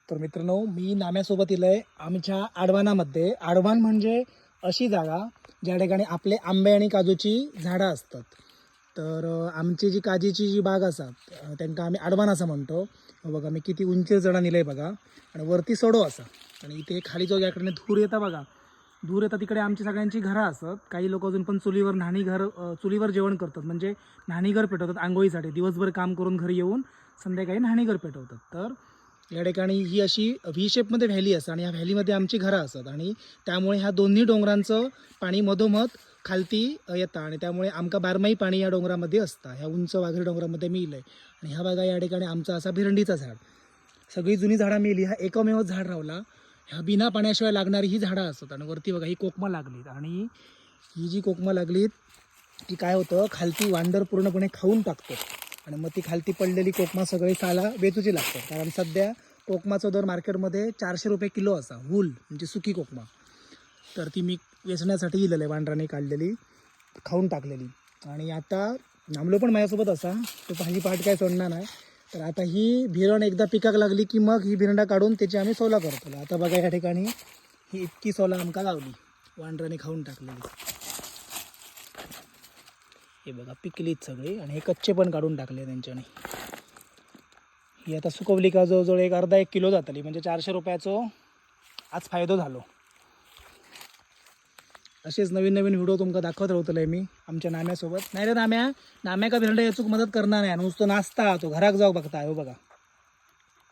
तर मित्रांनो, मी नाम्यासोबत इलंय आमच्या आडवानामध्ये. आडवान म्हणजे अशी जागा ज्या ठिकाणी आपले आंबे आणि काजूची झाडं असतात. तर आमची जी काजीची जी बाग असतात त्यांना आम्ही आडवान असं म्हणतो. बघा मी किती उंचीर चढान इलंय बघा, आणि वरती सोडो असा. आणि इथे खाली जो याकडे धूर येतं बघा, धूर येतं तिकडे आमची सगळ्यांची घरं असतात. काही लोक अजून पण चुलीवर चुलीवर जेवण करतात, म्हणजे न्हाणीघर पेटवतात आंघोळीसाठी. दिवसभर काम करून घरी येऊन संध्याकाळी न्हाणीघर पेटवतात. तर या ठिकाणी ही अशी व्ही शेपमध्ये व्हॅली असते, आणि ह्या व्हॅलीमध्ये आमची घरं असतात. आणि त्यामुळे ह्या दोन्ही डोंगरांचं पाणी मधोमध खालती येतं, आणि त्यामुळे आमका बारमाही पाणी या डोंगरामध्ये असतं. ह्या उंच वाघरी डोंगरामध्ये मी इलंय. आणि ह्या बघा या ठिकाणी आमचा असा भिरंडीचा झाड, सगळी जुनी झाडं मिली, हा एकमेव झाड रावला. ह्या बिना पाण्याशिवाय लागणारी ही झाडं असतात. आणि वरती बघा ही कोकमा लागलीत, आणि ही जी कोकमा लागलीत ती काय होतं, खालती वांडर पूर्णपणे खाऊन टाकतो. आणि मग ती खालती पडलेली कोकमा सगळी खायला वेचूची लागतात. कारण सध्या कोकमाचा दर मार्केटमध्ये 400 रुपये किलो असा, हुल म्हणजे सुकी कोकमा. तर ती मी वेचण्यासाठी गेलेलं आहे, वांडराने काढलेली, खाऊन टाकलेली. आणि आता नामलो पण माझ्यासोबत असा, तो भाजी पाठ काय सोडणार नाही. तर आता ही भिरण एकदा पिकाक लागली की मग ही भिरंडा काढून त्याची आम्ही सोला करतो. आता बघा या ठिकाणी ही इतकी सोला आमका लावली, वांडराने खाऊन टाकलेली. हे बघा पिकलीत सगळी, आणि हे कच्चे पण काढून टाकले त्यांच्याने. ही आता सुकवली का जवळजवळ एक अर्धा 1 किलो जातली, म्हणजे 400 रुपयाचं आज फायदो झालो. असेच नवीन नवीन व्हिडिओ तुमका दाखवत राहतले मी आमच्या नाम्यासोबत. नाही रे नाम्या का भिरंडा याचूक मदत करणार नाही, नुसतं नाचता तो घराक जाऊ बघता. हो बघा